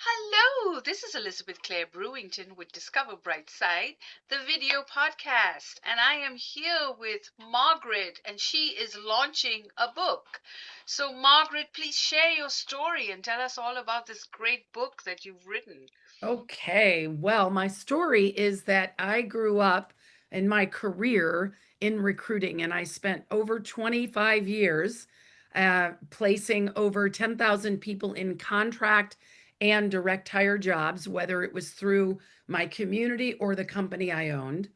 Hello, this is Elizabeth Clare Brewington with Discover Brightside, the video podcast. And I am here with Margaret, and she is launching a book. So, Margaret, please share your story and tell us all about this great book that you've written. Okay, well, my story is that I grew up in my career in recruiting, and I spent over 25 years placing over 10,000 people in contract and direct hire jobs, whether it was through my community or the company I owned.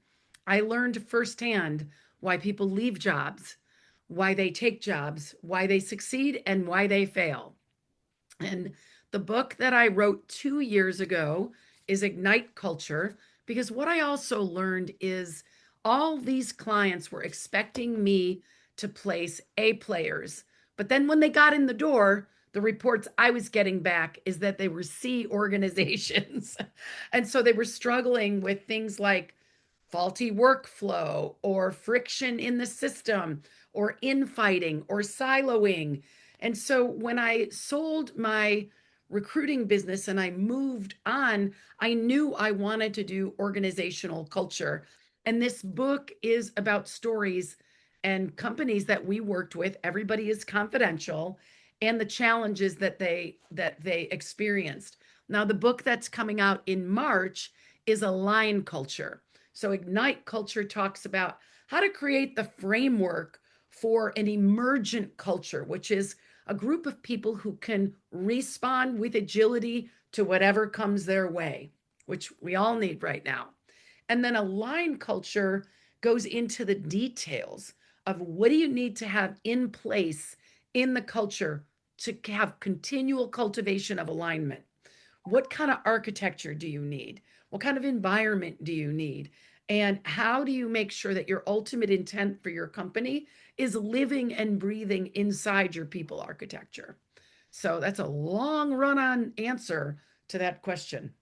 I learned firsthand why people leave jobs, why they take jobs, why they succeed, and why they fail. And the book that I wrote 2 years ago is Ignite Culture, because what I also learned is all these clients were expecting me to place A players. But then when they got in the door, the reports I was getting back is that they were C organizations. And so they were struggling with things like faulty workflow or friction in the system or infighting or siloing. And so when I sold my recruiting business and I moved on, I knew I wanted to do organizational culture. And this book is about stories and companies that we worked with. Everybody is confidential and the challenges that they experienced. Now the book that's coming out in March is Align Culture. So Ignite Culture talks about how to create the framework for an emergent culture, which is a group of people who can respond with agility to whatever comes their way, which we all need right now. And then Align Culture goes into the details of what do you need to have in place in the culture to have continual cultivation of alignment. What kind of architecture do you need? What kind of environment do you need? And how do you make sure that your ultimate intent for your company is living and breathing inside your people architecture? So that's a long run on answer to that question.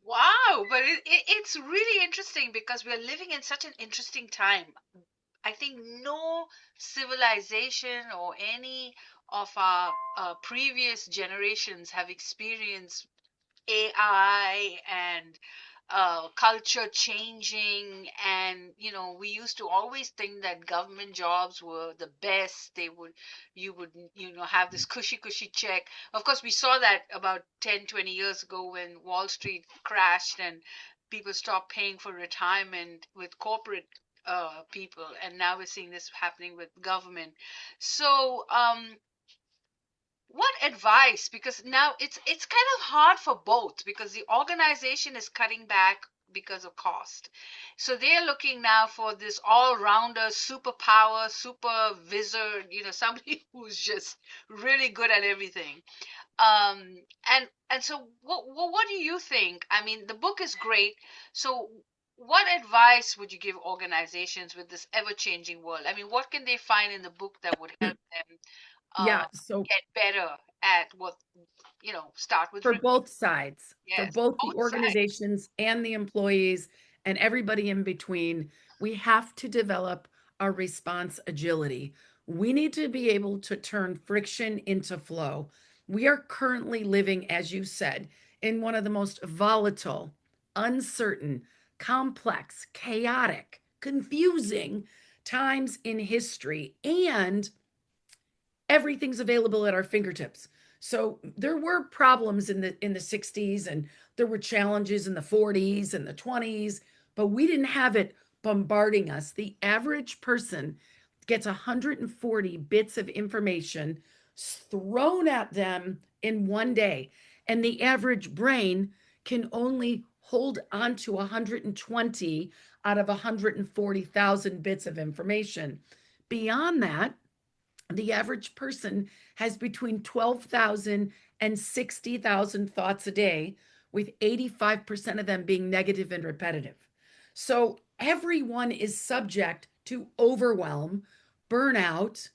Wow, but it's really interesting because we're living in such an interesting time. I think no civilization or any of our previous generations have experienced AI and culture changing. And we used to always think that government jobs were the best. You would have this cushy check. Of course, we saw that about 10, 20 years ago when Wall Street crashed and people stopped paying for retirement with corporate people, and now we're seeing this happening with government. So what advice, because now it's kind of hard for both because the organization is cutting back because of cost, so they're looking now for this all-rounder superpower supervisor, somebody who's just really good at everything. And so what do you think? I mean, the book is great. So what advice would you give organizations with this ever-changing world? I mean, what can they find in the book that would help them uh, Yeah, so get better at what, start with for both sides, for yes, both the both sides. organizations and the employees and everybody in between, we have to develop our response agility. We need to be able to turn friction into flow. We are currently living, as you said, in one of the most volatile, uncertain, complex, chaotic, confusing times in history. And everything's available at our fingertips. So there were problems in the 60s and there were challenges in the 40s and the 20s, but we didn't have it bombarding us. The average person gets 140 bits of information thrown at them in one day, and the average brain can only hold on to 120 out of 140,000 bits of information. Beyond that, the average person has between 12,000 and 60,000 thoughts a day, with 85% of them being negative and repetitive. So everyone is subject to overwhelm, burnout,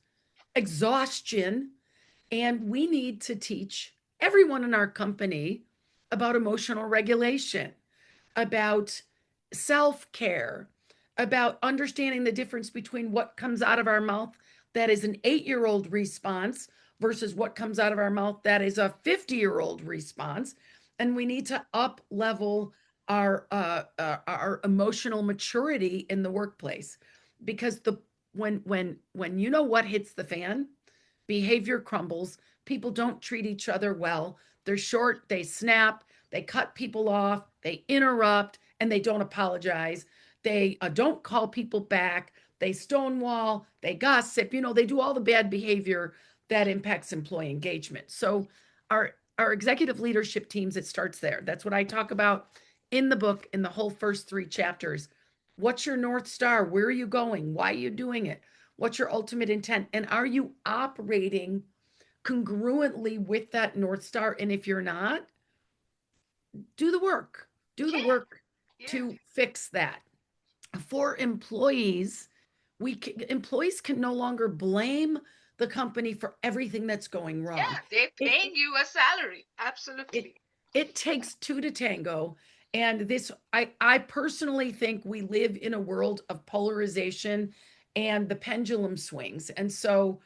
exhaustion, and we need to teach everyone in our company about emotional regulation, about self care, about understanding the difference between what comes out of our mouth that is an 8-year-old response versus what comes out of our mouth that is a 50-year-old response. And we need to up level our emotional maturity in the workplace, because the when you know what hits the fan, behavior crumbles. People don't treat each other well. They're short, they snap, they cut people off, they interrupt, and they don't apologize. They don't call people back. They stonewall, they gossip, they do all the bad behavior that impacts employee engagement. So our executive leadership teams, it starts there. That's what I talk about in the book in the whole first 3 chapters. What's your North Star? Where are you going? Why are you doing it? What's your ultimate intent? And are you operating congruently with that North Star? And if you're not, do the work. Do the Yeah, work yeah, to fix that. For employees, employees can no longer blame the company for everything that's going wrong. yeah. They're It paying you a salary. it Absolutely. it takes two to tango. And this, I personally think we live in a world of polarization and the pendulum swings. And so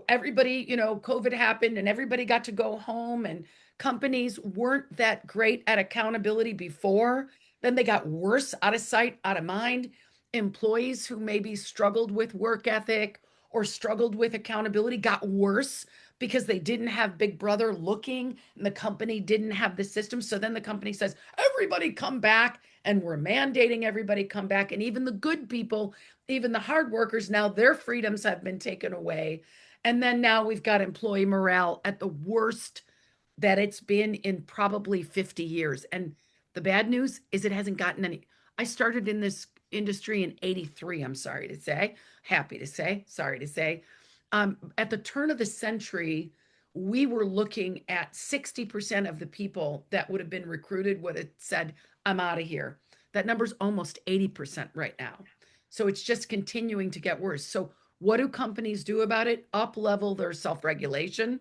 everybody, COVID happened and everybody got to go home, and companies weren't that great at accountability before. Then they got worse, out of sight, out of mind. Employees who maybe struggled with work ethic or struggled with accountability got worse because they didn't have Big Brother looking, and the company didn't have the system. So then the company says, everybody come back. And we're mandating everybody come back. And even the good people, even the hard workers, now their freedoms have been taken away. And then now we've got employee morale at the worst that it's been in probably 50 years. And the bad news is it hasn't gotten any. I started in this industry in 83, I'm sorry to say, happy to say, sorry to say. At the turn of the century, we were looking at 60% of the people that would have been recruited would have said, I'm out of here. That number's almost 80% right now. So it's just continuing to get worse. So what do companies do about it? Up level their self regulation,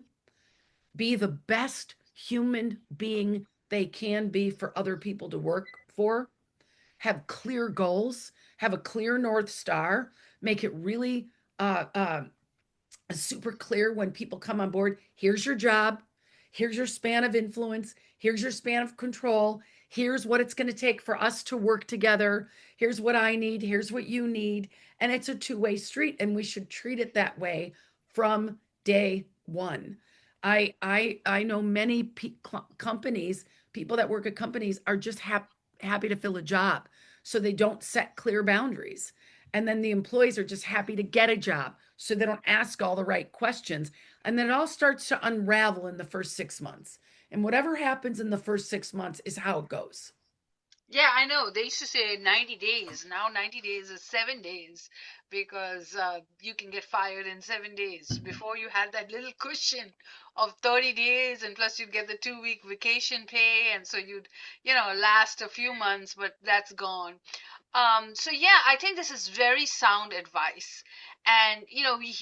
be the best human being they can be for other people to work for, have clear goals, have a clear North Star, make it really uh, uh, super clear when people come on board. Here's your job. Here's your span of influence. Here's your span of control. Here's what it's going to take for us to work together. Here's what I need. Here's what you need. And it's a two-way street, and we should treat it that way from day one. I know many companies, people that work at companies are just happy to fill a job, so they don't set clear boundaries. And then the employees are just happy to get a job, so they don't ask all the right questions. And then it all starts to unravel in the first 6 months. And whatever happens in the first 6 months is how it goes. Yeah, I know. They used to say 90 days. Now 90 days is 7 days because you can get fired in 7 days. Before you had that little cushion of 30 days, and plus you'd get the 2 week vacation pay. And so you'd, last a few months, but that's gone. So yeah, I think this is very sound advice. And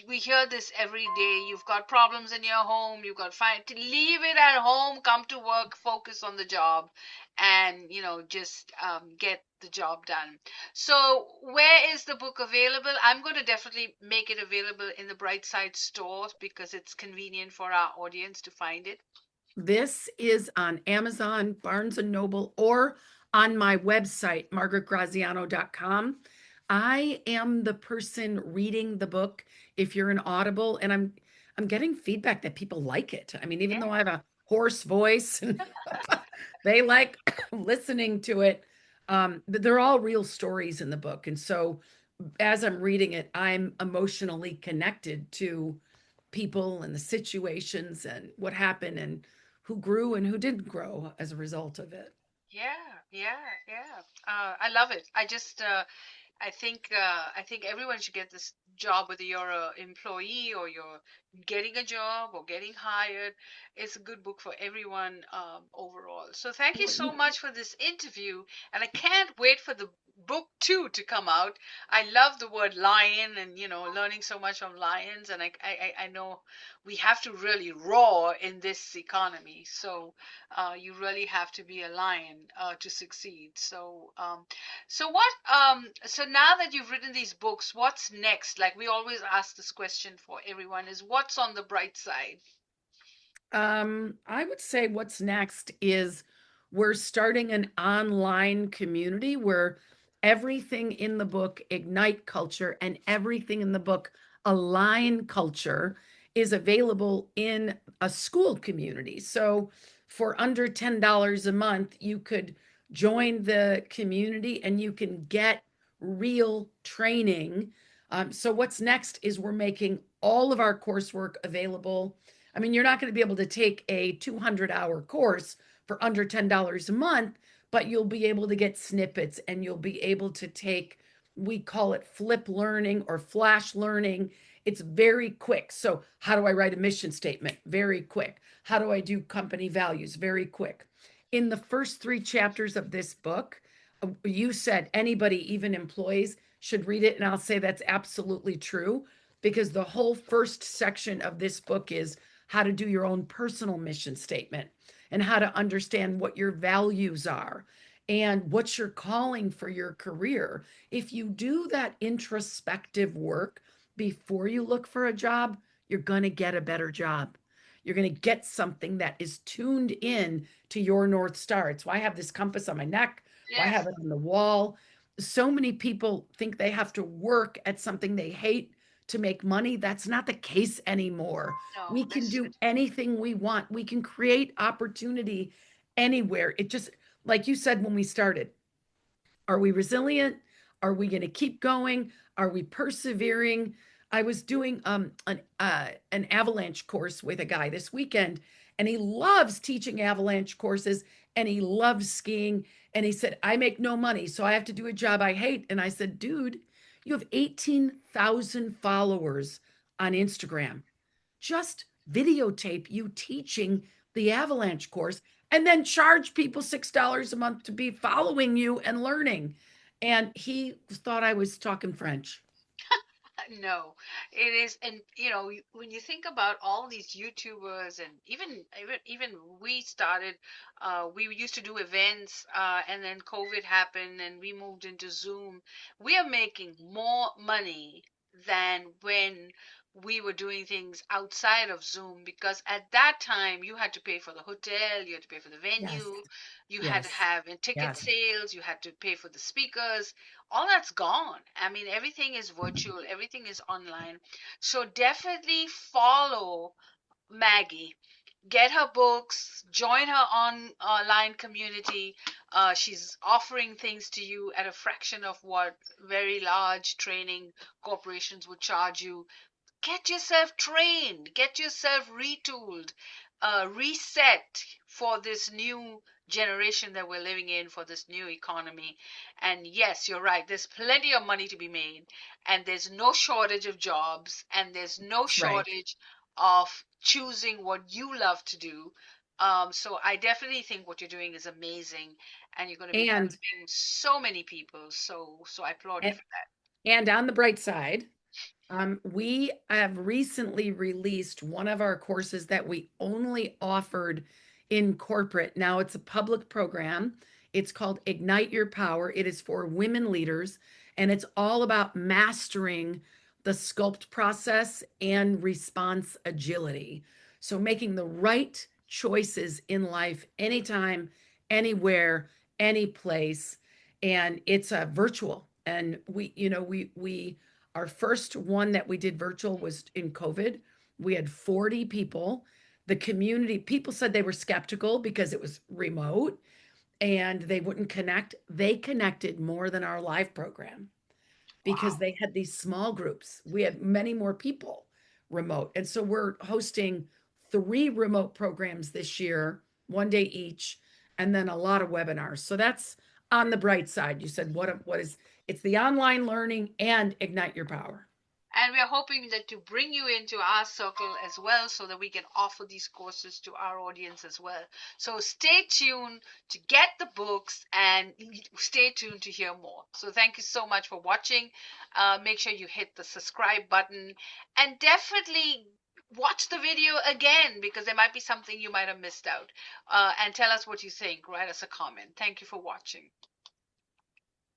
we hear this every day. You've got problems in your home, you've got fine to leave it at home, come to work, focus on the job, and just get the job done. So where is the book available? I'm going to definitely make it available in the Brightside stores because it's convenient for our audience to find it. This is on Amazon, Barnes and Noble, or on my website, margaretgraziano.com. I am the person reading the book if you're an Audible, and I'm getting feedback that people like it. I mean, even though I have a hoarse voice and they like listening to it, but they're all real stories in the book. And so as I'm reading it, I'm emotionally connected to people and the situations and what happened and who grew and who didn't grow as a result of it. Yeah, yeah, yeah. I love it. I think everyone should get this job, whether you're an employee or you're getting a job or getting hired. It's a good book for everyone overall. So thank you Well, so much for this interview, and I can't wait for the book two to come out. I love the word lion, and learning so much from lions, and I know we have to really roar in this economy. So you really have to be a lion to succeed. So so now that you've written these books, what's next? Like we always ask this question for everyone is what's on the bright side? I would say what's next is we're starting an online community where everything in the book, Ignite Culture, and everything in the book, Align Culture, is available in a school community. So for under $10 a month, you could join the community and you can get real training. So what's next is we're making all of our coursework available. I mean, you're not going to be able to take a 200-hour course for under $10 a month, but you'll be able to get snippets and you'll be able to take, we call it flip learning or flash learning. It's very quick. So, how do I write a mission statement? Very quick. How do I do company values? Very quick. In the first three chapters of this book, you said anybody, even employees, should read it. And I'll say that's absolutely true because the whole first section of this book is how to do your own personal mission statement and how to understand what your values are and what you're calling for your career. If you do that introspective work before you look for a job, you're going to get a better job. You're going to get something that is tuned in to your North Star. It's why I have this compass on my neck, why I Yes. have it on the wall. So many people think they have to work at something they hate to make money. That's not the case anymore. No, We can this do anything we want. We can create opportunity anywhere. It just, like you said when we started, are we resilient? Are we going to keep going? Are we persevering? I was doing an avalanche course with a guy this weekend, and he loves teaching avalanche courses and he loves skiing. And he said, I make no money, so I have to do a job I hate. And I said, dude, you have 18,000 followers on Instagram. Just videotape you teaching the avalanche course and then charge people $6 a month to be following you and learning. And he thought I was talking French. no, it is, and when you think about all these YouTubers, and even we started, we used to do events, and then COVID happened, and we moved into Zoom. We are making more money than when we were doing things outside of Zoom, because at that time you had to pay for the hotel, you had to pay for the Yes, venue, you had to yes, have in ticket yes. sales, you had to pay for the speakers. All that's gone. I mean, everything is virtual, everything is online. So definitely follow Maggie. Get her books, join her online community. She's offering things to you at a fraction of what very large training corporations would charge you. Get yourself trained, get yourself retooled, reset for this new generation that we're living in, for this new economy. And yes, you're right, there's plenty of money to be made, and there's no shortage of jobs, and there's no That's right. shortage of choosing what you love to do. So I definitely think what you're doing is amazing, and you're going to be And helping so many people. So I applaud you and for that. and on the bright side, we have recently released one of our courses that we only offered in corporate. Now it's a public program. It's called Ignite Your Power. It is for women leaders, and it's all about mastering the sculpt process and response agility. So making the right choices in life anytime, anywhere, any place. And it's a virtual. And we our first one that we did virtual was in COVID. We had 40 people. The community, people said they were skeptical because it was remote and they wouldn't connect. They connected more than our live program because Wow. they had these small groups. We had many more people remote. And so we're hosting three remote programs this year, one day each, and then a lot of webinars. So that's on the bright side. You said what is it's the online learning and ignite your power. And we are hoping that to bring you into our circle as well so that we can offer these courses to our audience as well. So stay tuned to get the books and stay tuned to hear more. So thank you so much for watching. Make sure you hit the subscribe button and definitely watch the video again because there might be something you might have missed out. And tell us what you think. Write us a comment. Thank you for watching.